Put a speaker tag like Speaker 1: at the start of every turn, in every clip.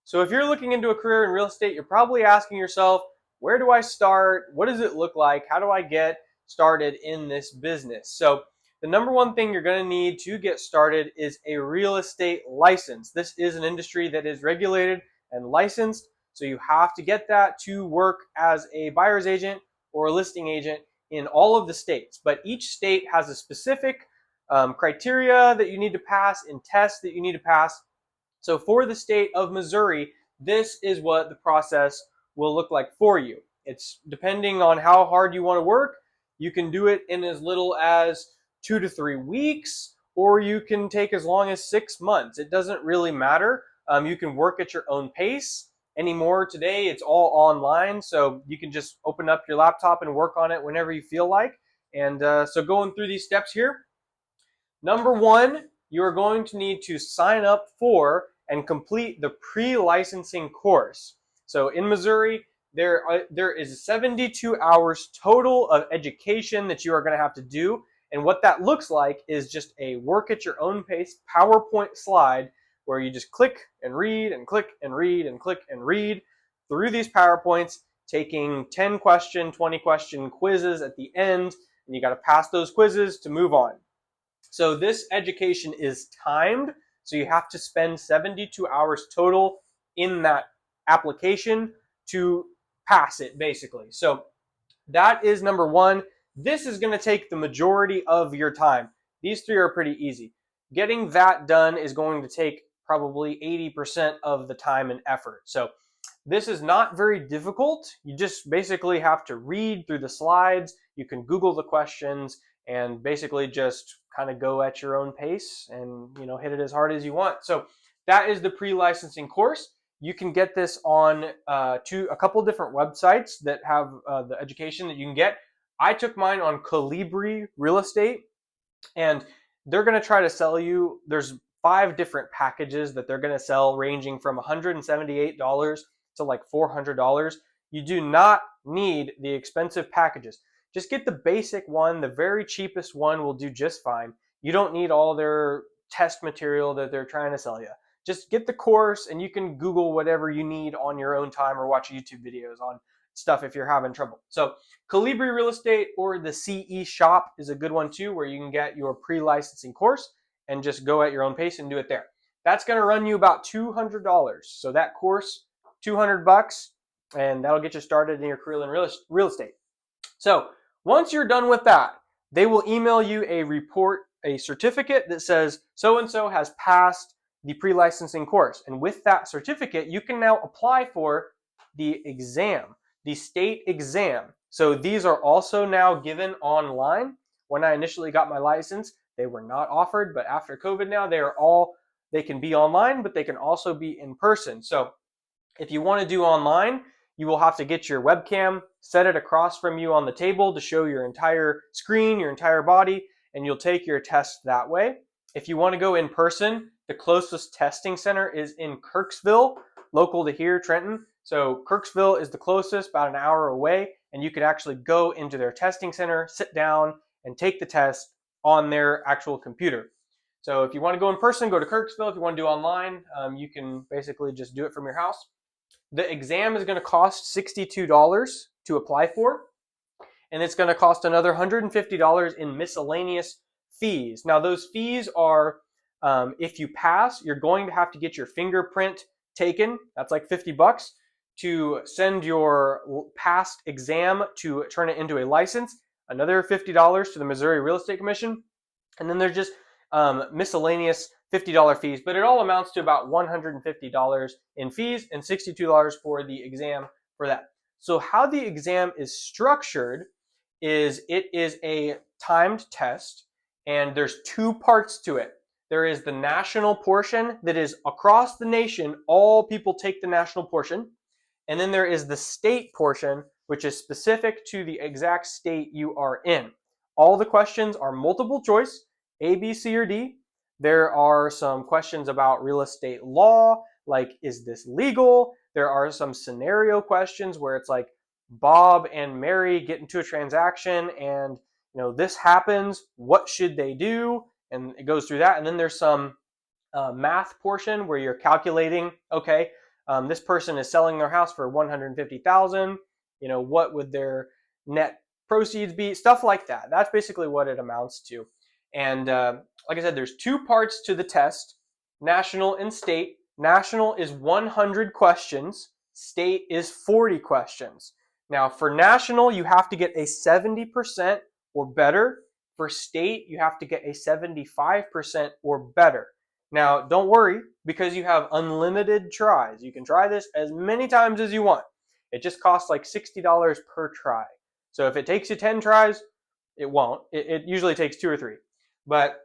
Speaker 1: So if you're looking into a career in real estate, you're probably asking yourself, where do I start? What does it look like? How do I get started in this business? So the number one thing you're going to need to get started is a real estate license. This is an industry that is regulated and licensed, so you have to get that to work as a buyer's agent or a listing agent in all of the states. But each state has a specific criteria that you need to pass and tests that you need to pass. So for the state of Missouri, this is what the process will look like for you. It's depending on how hard you want to work. You can do it in as little as 2 to 3 weeks, or you can take as long as 6 months. It doesn't really matter. You can work at your own pace. Anymore today, it's all online, so you can just open up your laptop and work on it whenever you feel like. And so going through these steps here, number one, you are going to need to sign up for and complete the pre-licensing course. So in Missouri, there is 72 hours total of education that you are going to have to do. And what that looks like is just a work at your own pace PowerPoint slide where you just click and read and click and read and click and read through these PowerPoints, taking 10 question, 20 question quizzes at the end, and you got to pass those quizzes to move on. So this education is timed, so you have to spend 72 hours total in that application to pass it, basically. So that is number one. This is going to take the majority of your time. These three are pretty easy. Getting that done is going to take probably 80% of the time and effort. So this is not very difficult. You just basically have to read through the slides. You can Google the questions and basically just kind of go at your own pace and hit it as hard as you want. So that is the pre-licensing course. You can get this on to a couple different websites that have the education that you can get. I took mine on Colibri Real Estate, and they're going to try to sell you. There's 5 different packages that they're going to sell, ranging from $178 to like $400. You do not need the expensive packages. Just get the basic one. The very cheapest one will do just fine. You don't need all their test material that they're trying to sell you. Just get the course, and you can Google whatever you need on your own time or watch YouTube videos on stuff if you're having trouble. So Colibri Real Estate or the CE Shop is a good one too, where you can get your pre-licensing course and just go at your own pace and do it there. That's going to run you about $200. So that course, $200, and that'll get you started in your career in real estate. So once you're done with that, they will email you a report, a certificate that says so-and-so has passed the pre-licensing course. And with that certificate, you can now apply for the exam, the state exam. So these are also now given online. When I initially got my license, they were not offered, but after COVID now, they can be online, but they can also be in person. So if you want to do online, you will have to get your webcam, set it across from you on the table to show your entire screen, your entire body, and you'll take your test that way. If you want to go in person, the closest testing center is in Kirksville, local to here, Trenton. So Kirksville is the closest, about an hour away, and you could actually go into their testing center, sit down, and take the test on their actual computer. So if you want to go in person, go to Kirksville. If you want to do online, you can basically just do it from your house. The exam is going to cost $62 to apply for, and it's going to cost another $150 in miscellaneous fees. Now, those fees are, if you pass, you're going to have to get your fingerprint taken. That's like $50 to send your past exam to turn it into a license. Another $50 to the Missouri Real Estate Commission. And then there's just miscellaneous $50 fees, but it all amounts to about $150 in fees and $62 for the exam for that. So how the exam is structured is it is a timed test, and there's 2 parts to it. There is the national portion that is across the nation. All people take the national portion. And then there is the state portion, which is specific to the exact state you are in. All the questions are multiple choice, A, B, C, or D. There are some questions about real estate law, like, is this legal? There are some scenario questions where it's like Bob and Mary get into a transaction and this happens. What should they do? And it goes through that. And then there's some math portion where you're calculating, okay, This person is selling their house for $150,000. What would their net proceeds be? Stuff like that. That's basically what it amounts to. And like I said, there's two parts to the test: national and state. National is 100 questions. State is 40 questions. Now, for national, you have to get a 70% or better. For state, you have to get a 75% or better. Now, don't worry, because you have unlimited tries. You can try this as many times as you want. It just costs like $60 per try. So if it takes you 10 tries, it won't. It usually takes 2 or 3. But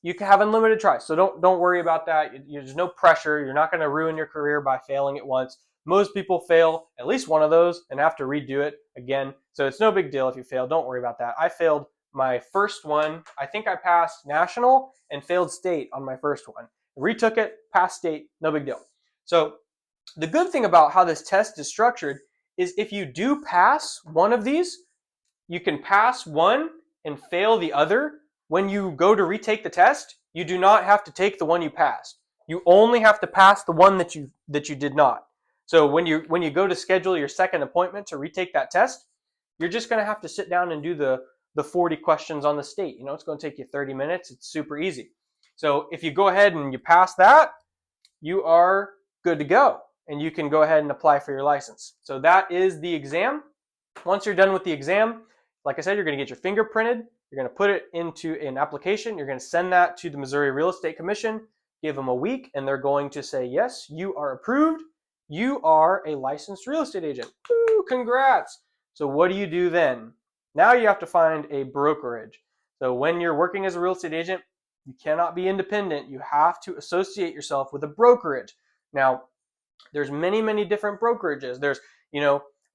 Speaker 1: you can have unlimited tries. So don't worry about that. There's no pressure. You're not going to ruin your career by failing it once. Most people fail at least one of those and have to redo it again. So it's no big deal if you fail. Don't worry about that. I failed my first one. I think I passed national and failed state on my first one. Retook it, passed state, no big deal. So the good thing about how this test is structured is if you do pass one of these, you can pass one and fail the other. When you go to retake the test, you do not have to take the one you passed. You only have to pass the one that you did not. So when you go to schedule your second appointment to retake that test, you're just going to have to sit down and do the 40 questions on the state. It's going to take you 30 minutes. It's super easy. So if you go ahead and you pass that, you are good to go, and you can go ahead and apply for your license. So that is the exam. Once you're done with the exam, like I said, you're going to get your fingerprinted. You're going to put it into an application. You're going to send that to the Missouri Real Estate Commission. Give them a week, and they're going to say, yes, you are approved. You are a licensed real estate agent. Woo, congrats. So what do you do then? Now you have to find a brokerage. So when you're working as a real estate agent, you cannot be independent. You have to associate yourself with a brokerage. Now, there's many, many different brokerages. There's,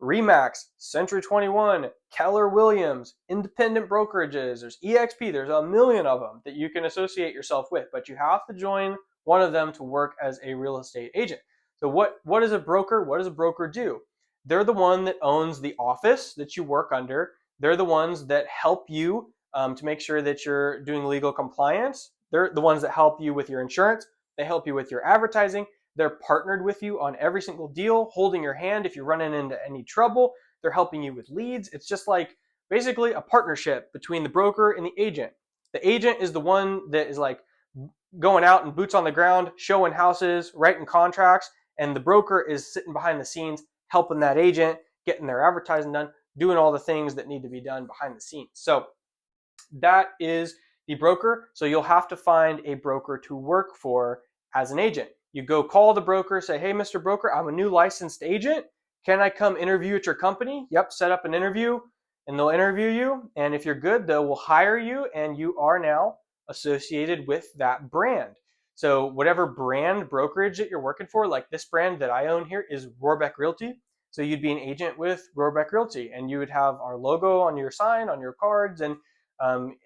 Speaker 1: Remax, Century 21, Keller Williams, independent brokerages. There's EXP. There's a million of them that you can associate yourself with, but you have to join one of them to work as a real estate agent. So what is a broker? What does a broker do? They're the one that owns the office that you work under. They're the ones that help you to make sure that you're doing legal compliance. They're the ones that help you with your insurance. They help you with your advertising. They're partnered with you on every single deal, holding your hand if you're running into any trouble. They're helping you with leads. It's just like basically a partnership between the broker and the agent. The agent is the one that is like going out and boots on the ground, showing houses, writing contracts, and the broker is sitting behind the scenes helping that agent, getting their advertising done, doing all the things that need to be done behind the scenes. So that is the broker. So you'll have to find a broker to work for as an agent. You go call the broker, say, hey, Mr. Broker, I'm a new licensed agent. Can I come interview at your company? Yep, set up an interview, and they'll interview you. And if you're good, they will hire you, and you are now associated with that brand. So whatever brand brokerage that you're working for, like this brand that I own here is Rohrbeck Realty. So you'd be an agent with Rohrbeck Realty, and you would have our logo on your sign, on your cards, and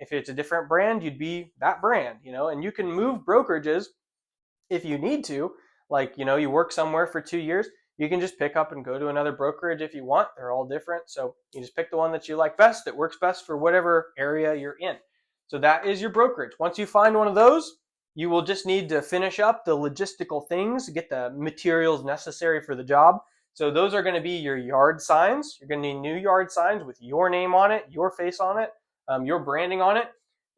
Speaker 1: if it's a different brand, you'd be that brand, and you can move brokerages if you need to. Like, you work somewhere for 2 years, you can just pick up and go to another brokerage if you want. They're all different. So you just pick the one that you like best, that works best for whatever area you're in. So that is your brokerage. Once you find one of those, you will just need to finish up the logistical things, get the materials necessary for the job. So those are going to be your yard signs. You're going to need new yard signs with your name on it, your face on it, your branding on it.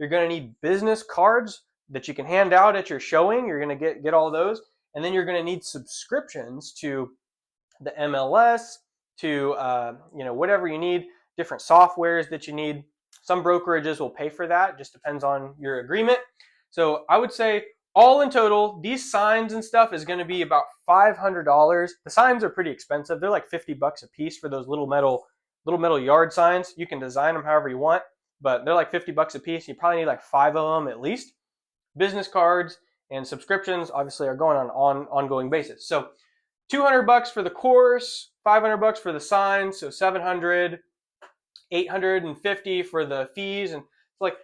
Speaker 1: You're going to need business cards that you can hand out at your showing. You're going to get all those. And then you're going to need subscriptions to the MLS, to whatever you need, different softwares that you need. Some brokerages will pay for that. It just depends on your agreement. So I would say all in total, these signs and stuff is going to be about $500. The signs are pretty expensive. They're like $50 a piece for those little metal yard signs. You can design them however you want, but they're like $50 a piece. You probably need like 5 of them at least. Business cards and subscriptions obviously are going on ongoing basis. So $200 for the course, $500 for the signs, so $700, $850 for the fees, and it's like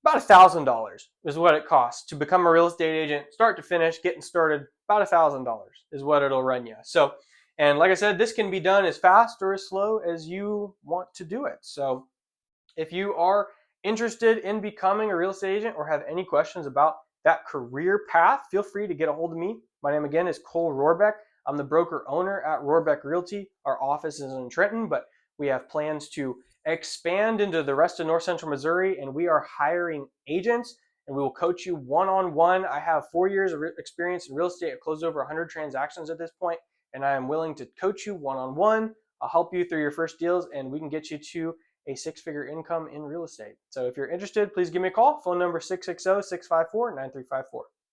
Speaker 1: about $1,000 is what it costs to become a real estate agent, start to finish, getting started. About $1,000 is what it'll run you. So, and like I said, this can be done as fast or as slow as you want to do it. So if you are interested in becoming a real estate agent or have any questions about that career path, feel free to get a hold of me. My name again is Cole Rohrbeck. I'm the broker owner at Rohrbeck Realty. Our office is in Trenton, but we have plans to expand into the rest of North Central Missouri, and we are hiring agents, and we will coach you one-on-one. I have 4 years of experience in real estate. I've closed over 100 transactions at this point, and I am willing to coach you one-on-one. I'll help you through your first deals, and we can get you to a six-figure income in real estate. So if you're interested, please give me a call. Phone number 660-654-9354.